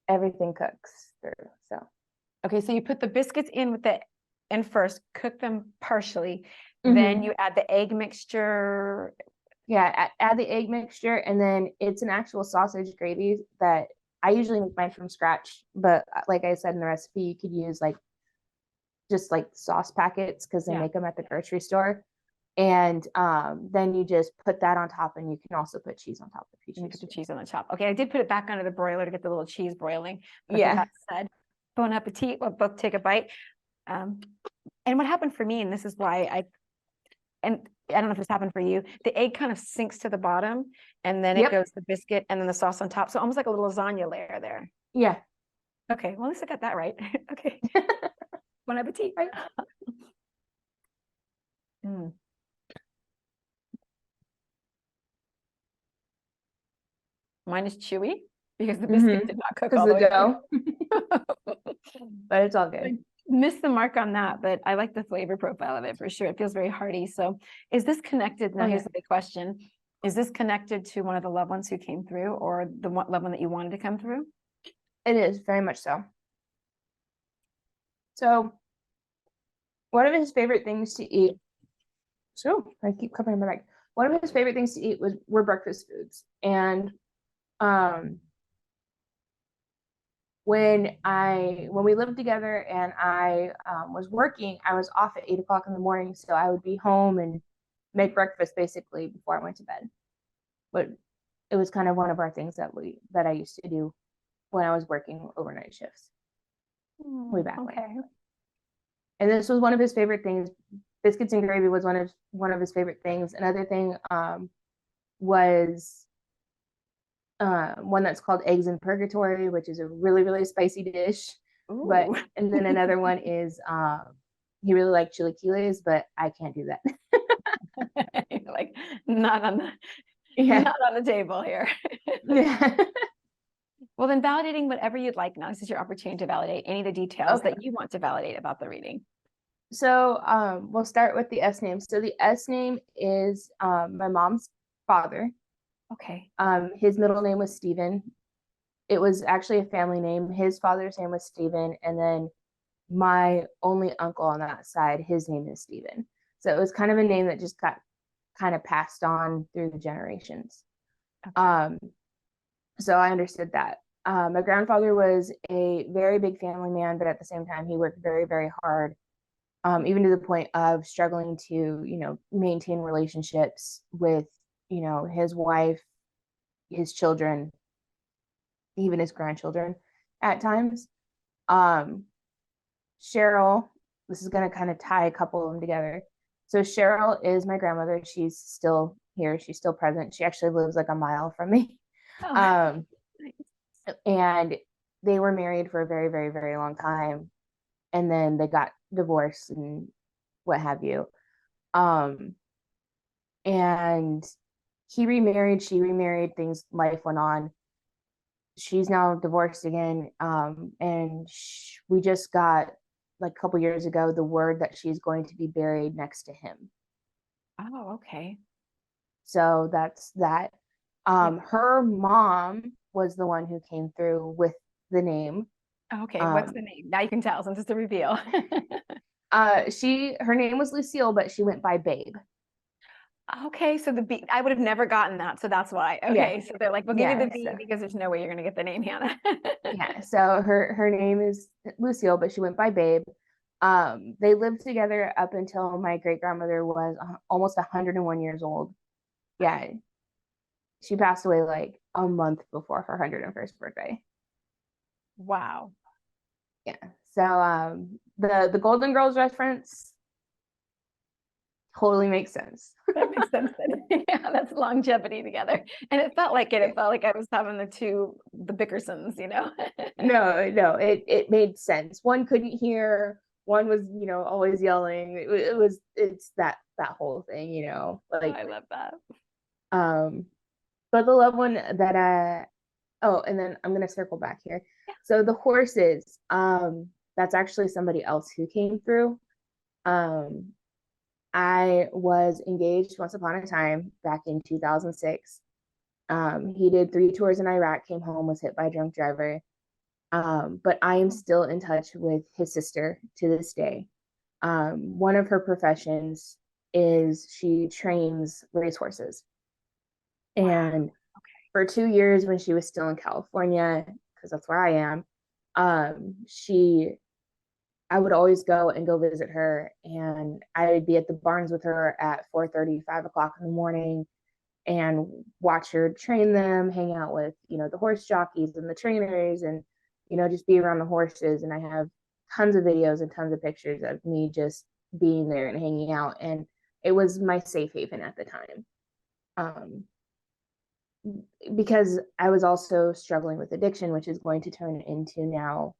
Everything cooks through. So okay, so you put the biscuits in with the in first, cook them partially, then you add the egg mixture. Yeah, add the egg mixture, and then it's an actual sausage gravy that I usually make mine from scratch. But like I said in the recipe, you could use like just like sauce packets because they make them at the grocery store. And then you just put that on top, and you can also put cheese on top if you choose. Put the cheese on the top. Okay, I did put it back under the broiler to get the little cheese broiling. But Yeah. that said, bon appetit. We'll both take a bite. And what happened for me, and this is why and I don't know if this happened for you, the egg kind of sinks to the bottom, and then it goes the biscuit, and then the sauce on top. So almost like a little lasagna layer there. Yeah. Okay, well, at least I got that right. Okay. Bon appetit. Right. Mine is chewy because the biscuit did not cook all the way dough. But it's all good. I missed the mark on that, but I like the flavor profile of it for sure. It feels very hearty. So is this connected? Now, here's the big question. Is this connected to one of the loved ones who came through, or the loved one that you wanted to come through? It is very much so. So one of his favorite things to eat. So I keep covering my mic. One of his favorite things to eat were breakfast foods. And when we lived together and I was working, I was off at 8 o'clock in the morning. So I would be home and make breakfast basically before I went to bed. But it was kind of one of our things that I used to do when I was working overnight shifts way back when. And this was one of his favorite things. Biscuits and gravy was one of his favorite things. Another thing was one that's called eggs in purgatory, which is a really, really spicy dish. Ooh. But and then another one is he really liked chilaquiles, but I can't do that. Like not on the table here. Yeah. Well, then validating whatever you'd like now. This is your opportunity to validate any of the details that you want to validate about the reading. So we'll start with the S name. So the S name is my mom's father. Okay. His middle name was Stephen. It was actually a family name. His father's name was Stephen, and then my only uncle on that side, his name is Stephen. So it was kind of a name that just got kind of passed on through the generations. Okay. So I understood that. My grandfather was a very big family man, but at the same time, he worked very, very hard, even to the point of struggling to, maintain relationships with, his wife, his children, even his grandchildren at times. Cheryl, this is going to kind of tie a couple of them together. So Cheryl is my grandmother. She's still here. She's still present. She actually lives like a mile from me. Oh. And they were married for a very, very, very long time. And then they got divorced and what have you. And he remarried, she remarried, life went on. She's now divorced again. And we just got, like a couple years ago, the word that she's going to be buried next to him. Oh, okay. So that's that. Her mom was the one who came through with the name. Okay, what's the name? Now you can tell since it's a reveal. Her name was Lucille, but she went by Babe. Okay, so the B, I would have never gotten that, so that's why. Okay, so they're like, we'll give you the B because there's no way you're gonna get the name Hannah. Yeah, so her name is Lucille, but she went by Babe. They lived together up until my great grandmother was almost 101 years old. Yeah, she passed away like a month before her 101st birthday. Wow. Yeah. So the Golden Girls reference totally makes sense. That makes sense then. Yeah, that's longevity together. And it felt like it. It felt like I was having the Bickersons, you know? No, it made sense. One couldn't hear, one was, always yelling. It's that whole thing, Oh, like I love that. but the loved one that oh, and then I'm gonna circle back here. So the horses, that's actually somebody else who came through. Um, I was engaged once upon a time back in 2006. He did 3 tours in Iraq, came home, was hit by a drunk driver. But I am still in touch with his sister to this day. One of her professions is she trains racehorses. And for 2 years, when she was still in California, because that's where I am, she I would always go visit her, and I would be at the barns with her at 4:30, 5 o'clock in the morning, and watch her train them, hang out with, the horse jockeys and the trainers, and, just be around the horses. And I have tons of videos and tons of pictures of me just being there and hanging out. And it was my safe haven at the time. Um, because I was also struggling with addiction, which is going to turn into now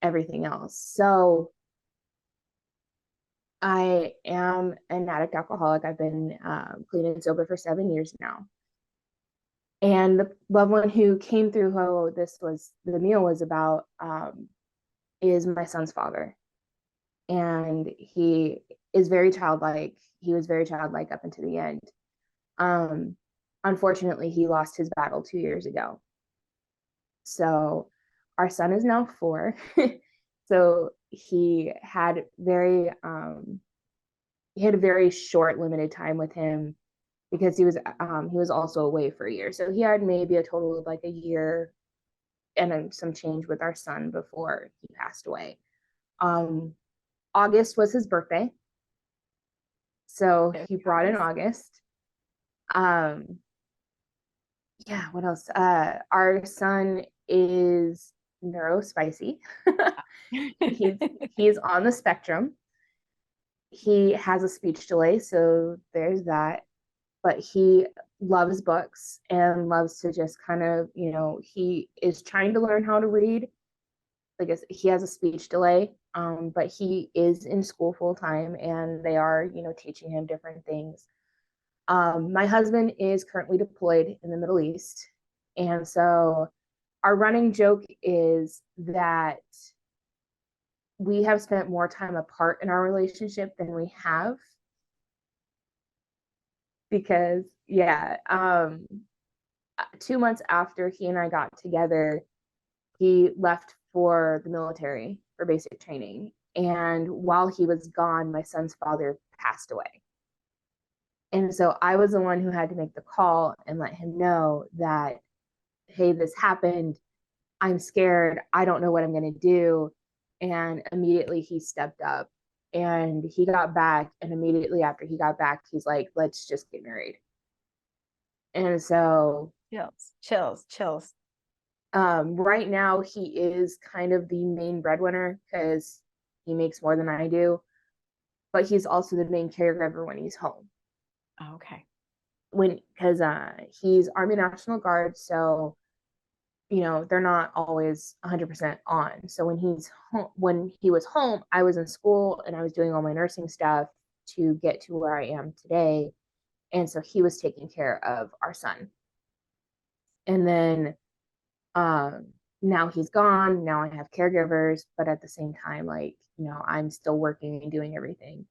everything else. So I am an addict alcoholic. I've been clean and sober for 7 years now. And the loved one who came through who the meal was about, is my son's father. And he is very childlike. He was very childlike up until the end. Unfortunately, he lost his battle 2 years ago. So our son is now 4. So he had a very short, limited time with him, because he was also away for a year. So he had maybe a total of like a year and some change with our son before he passed away. August was his birthday, so he brought in August. Yeah, what else? Our son is neurospicy. He's on the spectrum. He has a speech delay, so there's that. But he loves books and loves to just kind of, he is trying to learn how to read. I guess he has a speech delay, but he is in school full time, and they are, teaching him different things. My husband is currently deployed in the Middle East. And so our running joke is that we have spent more time apart in our relationship than we have. Because, yeah, 2 months after he and I got together, he left for the military for basic training. And while he was gone, my son's father passed away. And so I was the one who had to make the call and let him know that, hey, this happened. I'm scared. I don't know what I'm going to do. And immediately he stepped up and he got back. And immediately after he got back, he's like, let's just get married. And so chills. Right now, he is kind of the main breadwinner because he makes more than I do, but he's also the main caregiver when he's home. Okay. Because he's Army National Guard, so they're not always 100% on. So when he was home, I was in school and I was doing all my nursing stuff to get to where I am today, and so he was taking care of our son. And then now he's gone. Now I have caregivers, but at the same time, like, I'm still working and doing everything.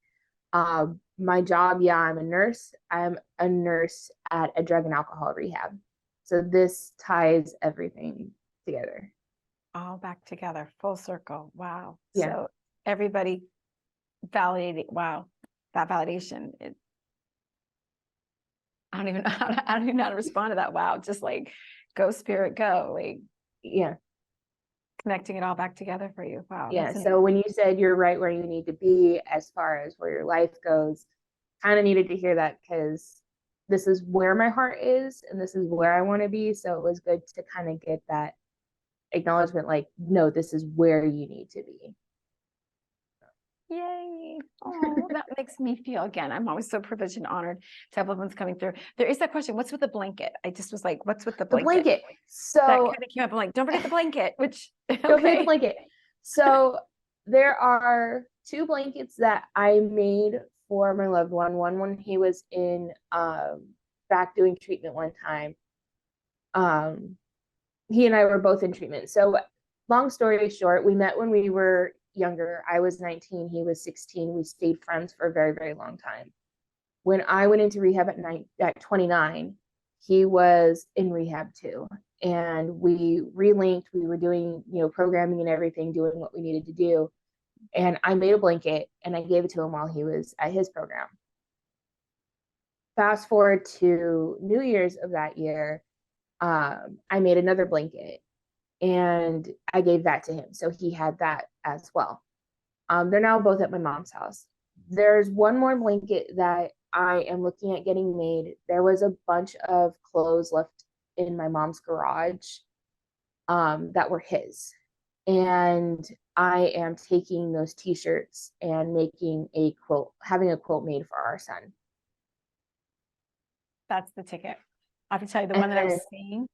My job, yeah, I'm a nurse. I'm a nurse at a drug and alcohol rehab. So this ties everything together. All back together, full circle. Wow. Yeah. So everybody validated. Wow. That validation. I don't even know how to respond to that. Wow. Just like, go spirit, go. Like, yeah. Connecting it all back together for you. Wow. Yeah. So when you said you're right where you need to be as far as where your life goes, kind of needed to hear that, because this is where my heart is and this is where I want to be. So it was good to kind of get that acknowledgement, like, no, this is where you need to be. Yay. Oh, that makes me feel, again, I'm always so privileged and honored to have loved ones coming through. There is that question, what's with the blanket? I just was like, what's with the The blanket? blanket. That So kind of came up. I'm like, don't forget the blanket, which, don't forget the okay. blanket. So there are 2 blankets that I made for my loved one. One when he was in back doing treatment one time. He and I were both in treatment. So long story short, we met when we were younger. I was 19, he was 16. We stayed friends for a very, very long time. When I went into rehab at 29, he was in rehab too. And we relinked, we were doing, programming and everything, doing what we needed to do. And I made a blanket and I gave it to him while he was at his program. Fast forward to New Year's of that year, I made another blanket and I gave that to him. So he had that as well. They're now both at my mom's house. There's one more blanket that I am looking at getting made. There was a bunch of clothes left in my mom's garage that were his. And I am taking those t-shirts and making a quilt, having a quilt made for our son. That's the ticket. I have to tell you, the one that I was seeing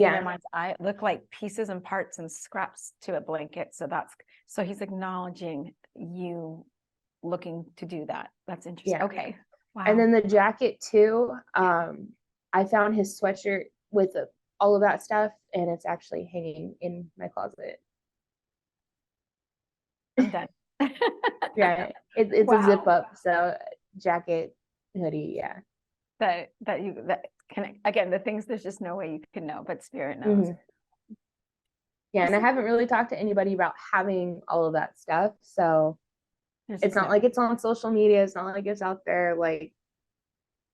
in my mind's eye, it looked like pieces and parts and scraps to a blanket. So he's acknowledging you looking to do that. That's interesting. Yeah. Okay. Wow. And then the jacket too. I found his sweatshirt with all of that stuff, and it's actually hanging in my closet. I'm done. Yeah, it's a zip up, so jacket, hoodie, yeah. That can, again, the things there's just no way you can know, but spirit knows. Mm-hmm. Yeah, and I haven't really talked to anybody about having all of that stuff, so it's not like it's on social media. It's not like it's out there. Like,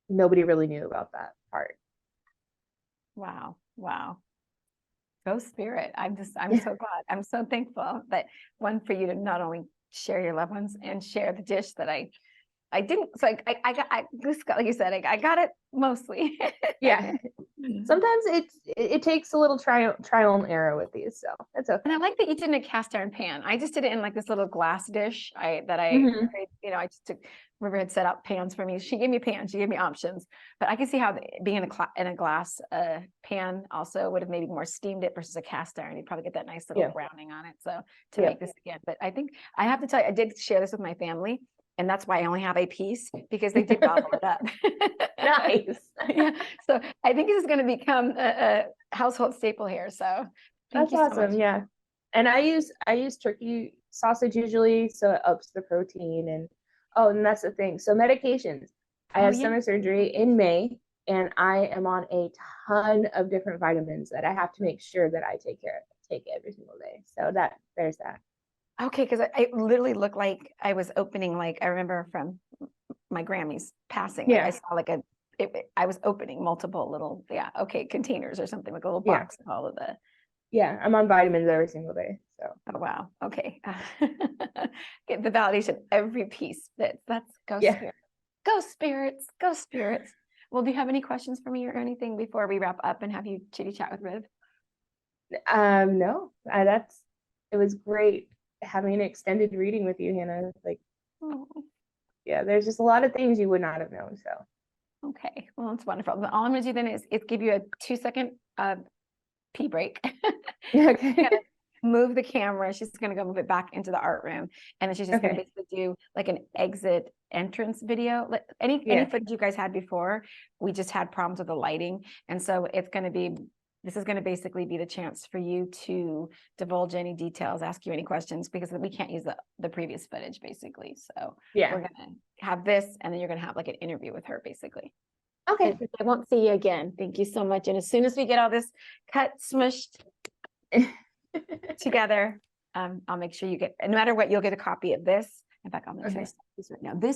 nobody really knew about that part. Wow. Go spirit. I'm so glad. I'm so thankful that, one, for you to not only share your loved ones and share the dish that I didn't. So I got like you said, I got it mostly. Yeah. Sometimes it takes a little trial and error with these, so it's okay. And I like that you did in a cast iron pan. I just did it in like this little glass dish. I just took, River had set up pans for me. She gave me pans. She gave me options, but I can see how being in a glass pan also would have maybe more steamed it versus a cast iron. You'd probably get that nice little browning on it. So to make this again, but I think I have to tell you, I did share this with my family. And that's why I only have a piece, because they did gobble it up. Nice. Yeah. So I think this is going to become a household staple here. So that's awesome. So much. Yeah. And I use turkey sausage usually, so it ups the protein. And that's the thing. So medications. I have stomach surgery in May, and I am on a ton of different vitamins that I have to make sure that I take every single day. So there's that. Okay, because I literally looked like I was opening, like I remember from my Grammys passing. Like I saw I was opening multiple little containers or something, like a little box of all of the. Yeah, I'm on vitamins every single day. So. Oh, wow. Okay. Get the validation every piece. That's spirit. Go spirits. Go spirits. Well, do you have any questions for me or anything before we wrap up and have you chitty chat with Riv? No, it was great having an extended reading with you, Hannah. Like, there's just a lot of things you would not have known. So, okay, well, it's wonderful. All I'm gonna do then is give you a 2-second pee break. Okay. Move the camera. She's gonna go move it back into the art room, and then she's just gonna basically do like an exit entrance video. Like any footage you guys had before, we just had problems with the lighting, and so this is going to basically be the chance for you to divulge any details, ask you any questions, because we can't use the previous footage, basically. So we're going to have this, and then you're going to have like an interview with her, basically. Okay. I won't see you again. Thank you so much. And as soon as we get all this cut, smushed together, I'll make sure you get, no matter what, you'll get a copy of this. In fact, I'm going to say this right now. This